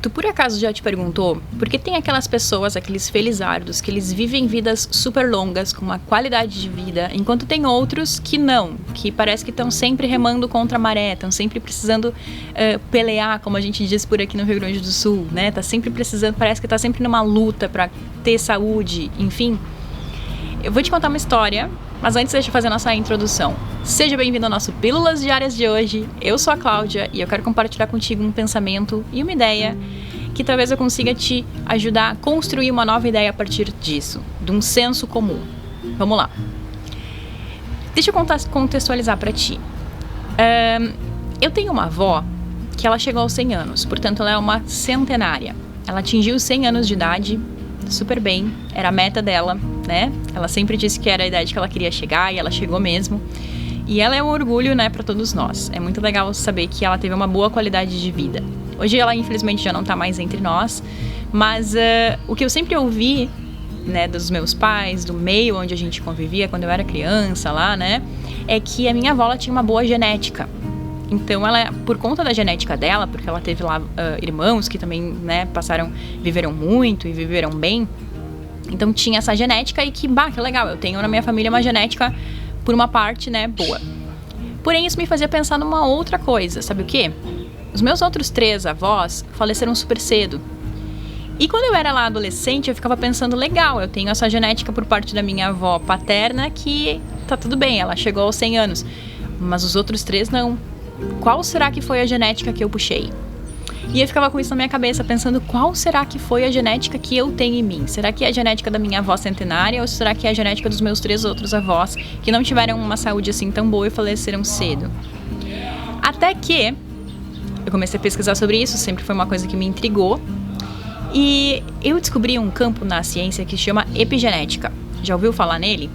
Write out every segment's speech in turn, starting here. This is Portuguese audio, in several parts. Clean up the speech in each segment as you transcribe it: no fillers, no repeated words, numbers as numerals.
Tu por acaso já te perguntou por que tem aquelas pessoas, aqueles felizardos, que eles vivem vidas super longas, com uma qualidade de vida, enquanto tem outros que não, que parece que estão sempre remando contra a maré, estão sempre precisando pelear, como a gente diz por aqui no Rio Grande do Sul, né? Tá sempre precisando, parece que tá sempre numa luta para ter saúde, enfim. Eu vou te contar uma história, mas antes deixa eu fazer a nossa introdução. Seja bem-vindo ao nosso Pílulas Diárias de hoje. Eu sou a Cláudia e eu quero compartilhar contigo um pensamento e uma ideia que talvez eu consiga te ajudar a construir uma nova ideia a partir disso, de um senso comum. Vamos lá. Deixa eu contextualizar para ti. Eu tenho uma avó que ela chegou aos 100 anos, portanto ela é uma centenária. Ela atingiu 100 anos de idade super bem, era a meta dela, né? Ela sempre disse que era a idade que ela queria chegar e ela chegou mesmo. E ela é um orgulho, né, para todos nós. É muito legal saber que ela teve uma boa qualidade de vida. Hoje ela, infelizmente, já não tá mais entre nós, mas o que eu sempre ouvi, né, dos meus pais, do meio onde a gente convivia quando eu era criança lá, né, é que a minha avó ela tinha uma boa genética. Então, ela, por conta da genética dela, porque ela teve lá irmãos que também, né, viveram muito e viveram bem, então tinha essa genética e que legal, eu tenho na minha família uma genética, por uma parte, né, boa. Porém, isso me fazia pensar numa outra coisa, sabe o quê? Os meus outros 3 avós faleceram super cedo. E quando eu era lá adolescente, eu ficava pensando, legal, eu tenho essa genética por parte da minha avó paterna que tá tudo bem, ela chegou aos 100 anos. Mas os outros 3 não. Qual será que foi a genética que eu puxei? E eu ficava com isso na minha cabeça, pensando qual será que foi a genética que eu tenho em mim? Será que é a genética da minha avó centenária ou será que é a genética dos meus 3 outros avós que não tiveram uma saúde assim tão boa e faleceram cedo? Até que eu comecei a pesquisar sobre isso, sempre foi uma coisa que me intrigou. E eu descobri um campo na ciência que se chama epigenética. Já ouviu falar nele?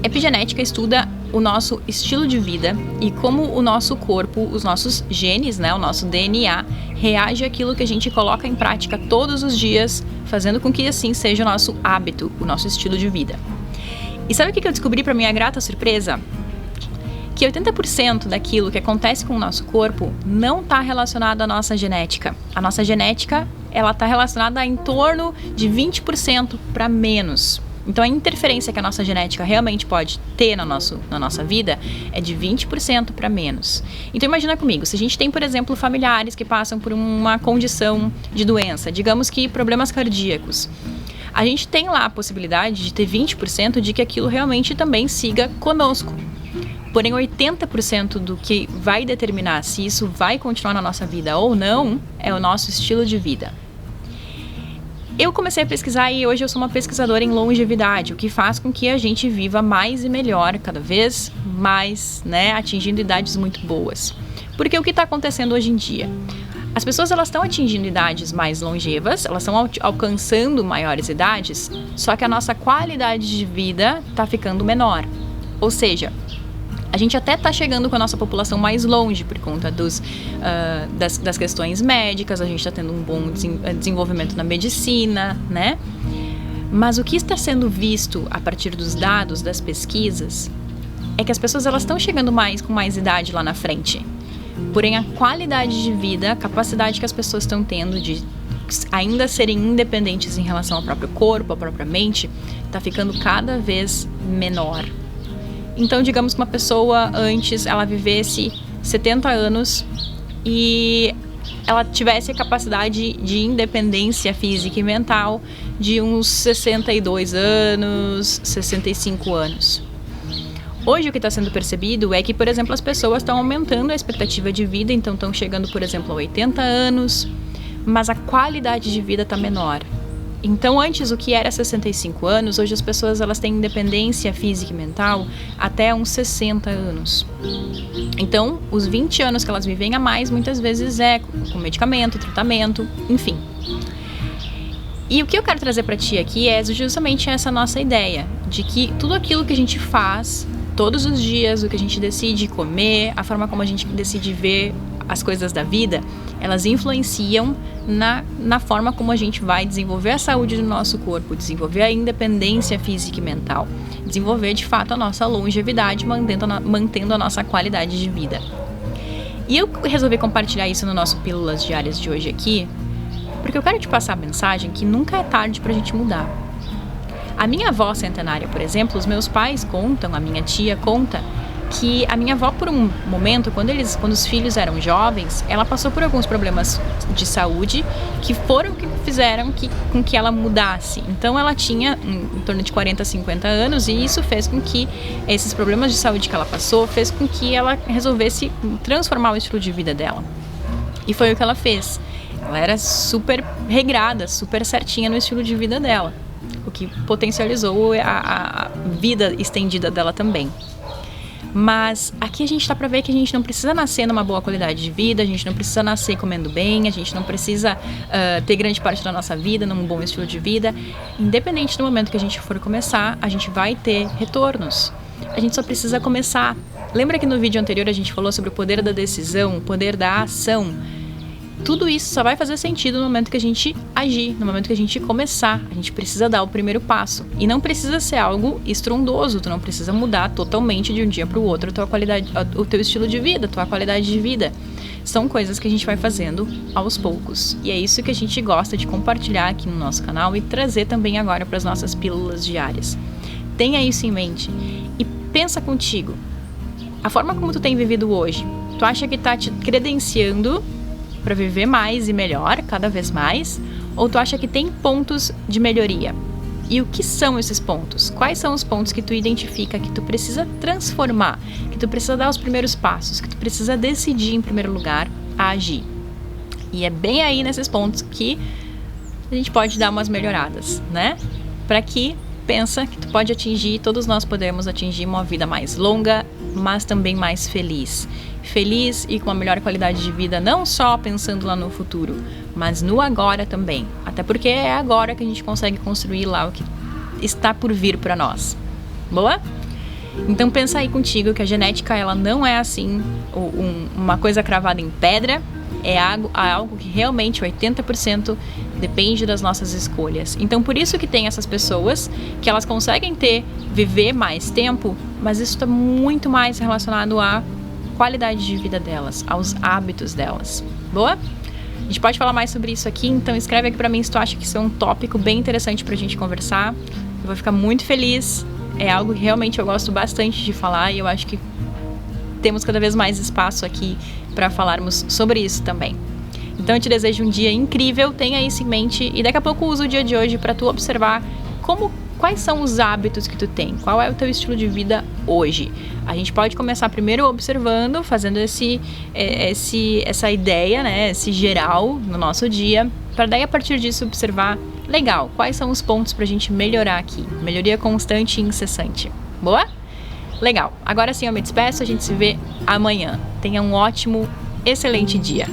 Epigenética estuda o nosso estilo de vida e como o nosso corpo, os nossos genes, né, o nosso DNA, reage àquilo que a gente coloca em prática todos os dias, fazendo com que assim seja o nosso hábito, o nosso estilo de vida. E sabe o que eu descobri para minha grata surpresa? Que 80% daquilo que acontece com o nosso corpo não está relacionado à nossa genética. A nossa genética, ela está relacionada a em torno de 20% para menos. Então, a interferência que a nossa genética realmente pode ter na nossa vida é de 20% para menos. Então, imagina comigo, se a gente tem, por exemplo, familiares que passam por uma condição de doença, digamos que problemas cardíacos, a gente tem lá a possibilidade de ter 20% de que aquilo realmente também siga conosco. Porém, 80% do que vai determinar se isso vai continuar na nossa vida ou não é o nosso estilo de vida. Eu comecei a pesquisar e hoje eu sou uma pesquisadora em longevidade, o que faz com que a gente viva mais e melhor, cada vez mais, né, atingindo idades muito boas. Porque o que está acontecendo hoje em dia? As pessoas elas estão atingindo idades mais longevas, elas estão alcançando maiores idades, só que a nossa qualidade de vida está ficando menor. Ou seja, a gente até está chegando com a nossa população mais longe por conta das questões médicas, a gente está tendo um bom desenvolvimento na medicina, né? Mas o que está sendo visto a partir dos dados das pesquisas é que as pessoas elas estão chegando com mais idade lá na frente. Porém, a qualidade de vida, a capacidade que as pessoas estão tendo de ainda serem independentes em relação ao próprio corpo, à própria mente, está ficando cada vez menor. Então, digamos que uma pessoa antes, ela vivesse 70 anos e ela tivesse a capacidade de independência física e mental de uns 62 anos, 65 anos. Hoje, o que está sendo percebido é que, por exemplo, as pessoas estão aumentando a expectativa de vida, então estão chegando, por exemplo, a 80 anos, mas a qualidade de vida está menor. Então, antes, o que era 65 anos, hoje as pessoas elas têm independência física e mental até uns 60 anos. Então, os 20 anos que elas vivem a mais, muitas vezes é com medicamento, tratamento, enfim. E o que eu quero trazer para ti aqui é justamente essa nossa ideia de que tudo aquilo que a gente faz todos os dias, o que a gente decide comer, a forma como a gente decide ver as coisas da vida, elas influenciam na forma como a gente vai desenvolver a saúde do nosso corpo, desenvolver a independência física e mental, desenvolver de fato a nossa longevidade, mantendo a nossa qualidade de vida. E eu resolvi compartilhar isso no nosso Pílulas Diárias de hoje aqui, Porque eu quero te passar a mensagem que nunca é tarde pra gente mudar. A minha avó centenária, por exemplo, os meus pais contam, a minha tia conta, que a minha avó, por um momento, quando os filhos eram jovens, ela passou por alguns problemas de saúde que fizeram com que ela mudasse. Então ela tinha em torno de 40, 50 anos, e isso fez com que esses problemas de saúde que ela passou, fez com que ela resolvesse transformar o estilo de vida dela. E foi o que ela fez. Ela era super regrada, super certinha no estilo de vida dela, o que potencializou a vida estendida dela também. Mas aqui a gente tá pra ver que a gente não precisa nascer numa boa qualidade de vida, a gente não precisa nascer comendo bem, a gente não precisa ter grande parte da nossa vida num bom estilo de vida. Independente do momento que a gente for começar, a gente vai ter retornos. A gente só precisa começar. Lembra que no vídeo anterior a gente falou sobre o poder da decisão, o poder da ação? Tudo isso só vai fazer sentido no momento que a gente agir, no momento que a gente começar. A gente precisa dar o primeiro passo. E não precisa ser algo estrondoso, tu não precisa mudar totalmente de um dia para o outro o teu estilo de vida, a tua qualidade de vida. São coisas que a gente vai fazendo aos poucos. E é isso que a gente gosta de compartilhar aqui no nosso canal e trazer também agora para as nossas pílulas diárias. Tenha isso em mente e pensa contigo. A forma como tu tem vivido hoje, tu acha que tá te credenciando para viver mais e melhor, cada vez mais? Ou tu acha que tem pontos de melhoria? E o que são esses pontos? Quais são os pontos que tu identifica que tu precisa transformar, que tu precisa dar os primeiros passos, que tu precisa decidir em primeiro lugar a agir? E é bem aí nesses pontos que a gente pode dar umas melhoradas, né? Para que pensa que tu pode atingir, todos nós podemos atingir uma vida mais longa, mas também mais feliz. Feliz e com uma melhor qualidade de vida, não só pensando lá no futuro, mas no agora também. Até porque é agora que a gente consegue construir lá o que está por vir para nós. Boa? Então pensa aí contigo que a genética, ela não é assim uma coisa cravada em pedra. É algo que realmente 80% depende das nossas escolhas. Então por isso que tem essas pessoas que elas conseguem viver mais tempo, mas isso está muito mais relacionado à qualidade de vida delas, aos hábitos delas. Boa? A gente pode falar mais sobre isso aqui, então escreve aqui pra mim se tu acha que isso é um tópico bem interessante pra gente conversar. Eu vou ficar muito feliz. É algo que realmente eu gosto bastante de falar e eu acho que temos cada vez mais espaço aqui para falarmos sobre isso também. Então eu te desejo um dia incrível, tenha isso em mente e daqui a pouco usa o dia de hoje para tu observar quais são os hábitos que tu tem, qual é o teu estilo de vida hoje. A gente pode começar primeiro observando, fazendo essa ideia, né, esse geral no nosso dia, para daí a partir disso observar, legal, quais são os pontos pra gente melhorar aqui, melhoria constante e incessante. Boa? Legal, agora sim eu me despeço, a gente se vê amanhã. Tenha um ótimo, excelente dia.